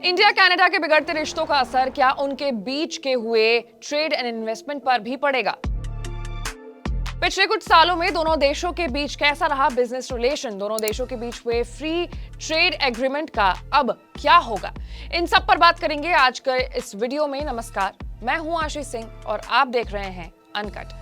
India Canada के बिगड़ते रिश्तों का असर क्या उनके बीच के हुए ट्रेड एंड इन्वेस्टमेंट पर भी पड़ेगा? पिछले कुछ सालों में दोनों देशों के बीच कैसा रहा बिजनेस रिलेशन? दोनों देशों के बीच हुए फ्री ट्रेड एग्रीमेंट का अब क्या होगा? इन सब पर बात करेंगे आज के इस वीडियो में। नमस्कार, मैं हूं आशीष सिंह और आप देख रहे हैं अनकट।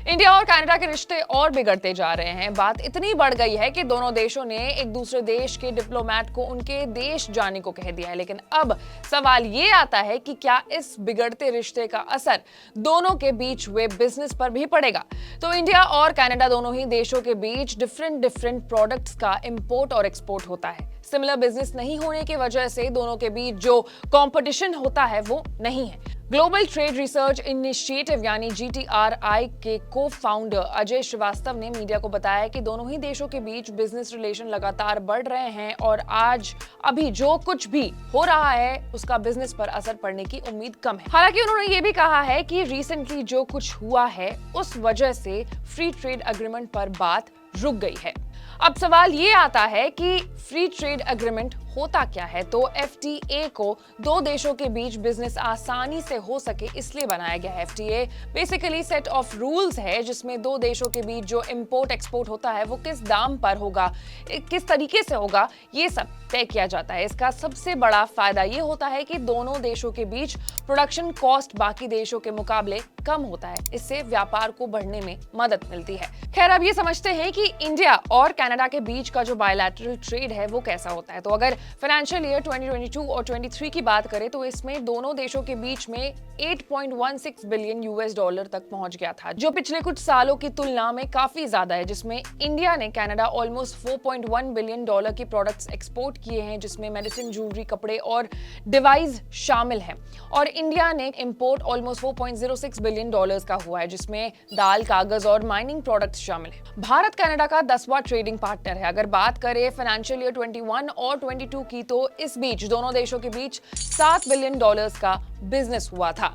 इंडिया और कनाडा के रिश्ते और बिगड़ते जा रहे हैं। बात इतनी बढ़ गई है कि दोनों देशों ने एक दूसरे देश के डिप्लोमेट को उनके देश जाने को कह दिया है। लेकिन अब सवाल ये आता है कि क्या इस बिगड़ते रिश्ते का असर दोनों के बीच हुए बिजनेस पर भी पड़ेगा? तो इंडिया और कनाडा दोनों ही देशों के बीच डिफरेंट प्रोडक्ट्स का इंपोर्ट और एक्सपोर्ट होता है। सिमिलर बिजनेस नहीं होने की वजह से दोनों के बीच जो कंपटीशन होता है वो नहीं है। ग्लोबल ट्रेड रिसर्च इनिशिएटिव यानी GTRI के को-फाउंडर अजय श्रीवास्तव ने मीडिया को बताया कि दोनों ही देशों के बीच बिजनेस रिलेशन लगातार बढ़ रहे हैं और आज अभी जो कुछ भी हो रहा है उसका बिजनेस पर असर पड़ने की उम्मीद कम है। हालांकि उन्होंने ये भी कहा है कि रिसेंटली जो कुछ हुआ है उस वजह से फ्री ट्रेड एग्रीमेंट पर बात रुक गई है। अब सवाल ये आता है कि फ्री ट्रेड एग्रीमेंट होता क्या है? तो FTA को दो देशों के बीच बिजनेस आसानी से हो सके इसलिए बनाया गया है। FTA basically set of rules है जिसमें दो देशों के बीच जो इंपोर्ट एक्सपोर्ट होता है वो किस दाम पर होगा, किस तरीके से होगा, ये सब तय किया जाता है। इसका सबसे बड़ा फायदा ये होता है कि दोनों देशों के बीच प्रोडक्शन कॉस्ट बाकी देशों के मुकाबले कम होता है। इससे व्यापार को बढ़ने में मदद मिलती है। खैर, अब ये समझते हैं कि इंडिया और कनाडा के बीच का जो बायलैटरल ट्रेड है वो कैसा होता है। तो अगर फाइनेंशियल ईयर 2022 और 23 की बात करें तो इसमें दोनों देशों के बीच में 8.16 बिलियन US$ तक पहुंच गया था, जो पिछले कुछ सालों की तुलना में काफी ज्यादा है। जिसमें इंडिया ने कनाडा ऑलमोस्ट $4.1 बिलियन की प्रोडक्ट्स एक्सपोर्ट किए हैं, जिसमें मेडिसिन, ज्वेलरी, कपड़े और डिवाइस शामिल हैं। और इंडिया ने इंपोर्ट ऑलमोस्ट $4.06 बिलियन का हुआ है, जिसमें दाल, कागज और माइनिंग प्रोडक्ट्स शामिल हैं। भारत कनाडा का 10वां ट्रेडिंग पार्टनर है। अगर बात करें फाइनेंशियल ईयर 21 और 22 की तो इस बीच दोनों देशों के बीच $7 बिलियन का बिजनेस हुआ था।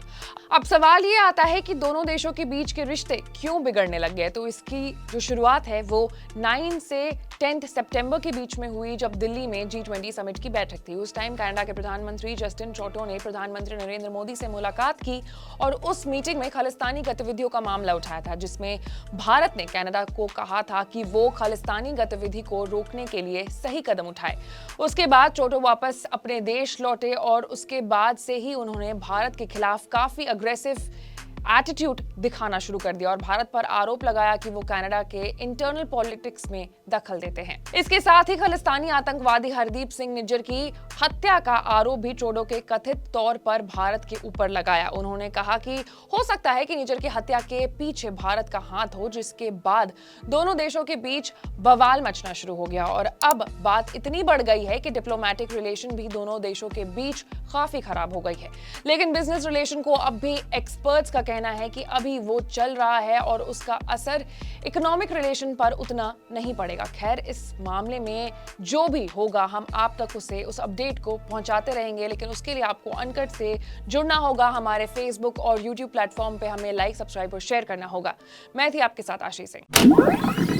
अब सवाल ये आता है कि दोनों देशों के बीच के रिश्ते क्यों बिगड़ने लग गए? तो इसकी जो शुरुआत है वो 9 से 10 सितंबर के बीच में हुई, जब दिल्ली में G20 समिट की बैठक थी। उस टाइम कनाडा के प्रधानमंत्री जस्टिन ट्रूडो ने प्रधानमंत्री नरेंद्र मोदी से मुलाकात की और उस मीटिंग में खालिस्तानी गतिविधियों का मामला उठाया था, जिसमें भारत ने कनाडा को कहा था कि वो खालिस्तानी गतिविधि को रोकने के लिए सही कदम उठाए। उसके बाद ट्रूडो वापस अपने देश लौटे और उसके बाद से ही उन्होंने भारत के खिलाफ काफी अग्रेसिव एटीट्यूड दिखाना शुरू कर दिया और भारत पर आरोप लगाया कि वो कनाडा के इंटरनल पॉलिटिक्स में दखल देते हैं। इसके साथ ही खालिस्तानी आतंकवादी हरदीप सिंह निज्जर की हत्या का आरोप भी ट्रूडो के कथित तौर पर भारत के ऊपर लगाया। उन्होंने कहा कि हो सकता है कि निज्जर की हत्या के पीछे भारत का हाथ हो, जिसके बाद दोनों देशों के बीच बवाल मचना शुरू हो गया और अब बात इतनी बढ़ गई है कि डिप्लोमेटिक रिलेशन भी दोनों देशों के बीच काफी खराब हो गई है। लेकिन बिजनेस रिलेशन को अब भी एक्सपर्ट्स का कहना है कि अभी वो चल रहा है और उसका असर इकोनॉमिक रिलेशन पर उतना नहीं पड़ेगा। खैर, इस मामले में जो भी होगा हम आप तक उस अपडेट को पहुंचाते रहेंगे, लेकिन उसके लिए आपको अनकट से जुड़ना होगा। हमारे फेसबुक और यूट्यूब प्लेटफॉर्म पे हमें लाइक, सब्सक्राइब और शेयर करना होगा। मैं थी आपके साथ आशीष सिंह।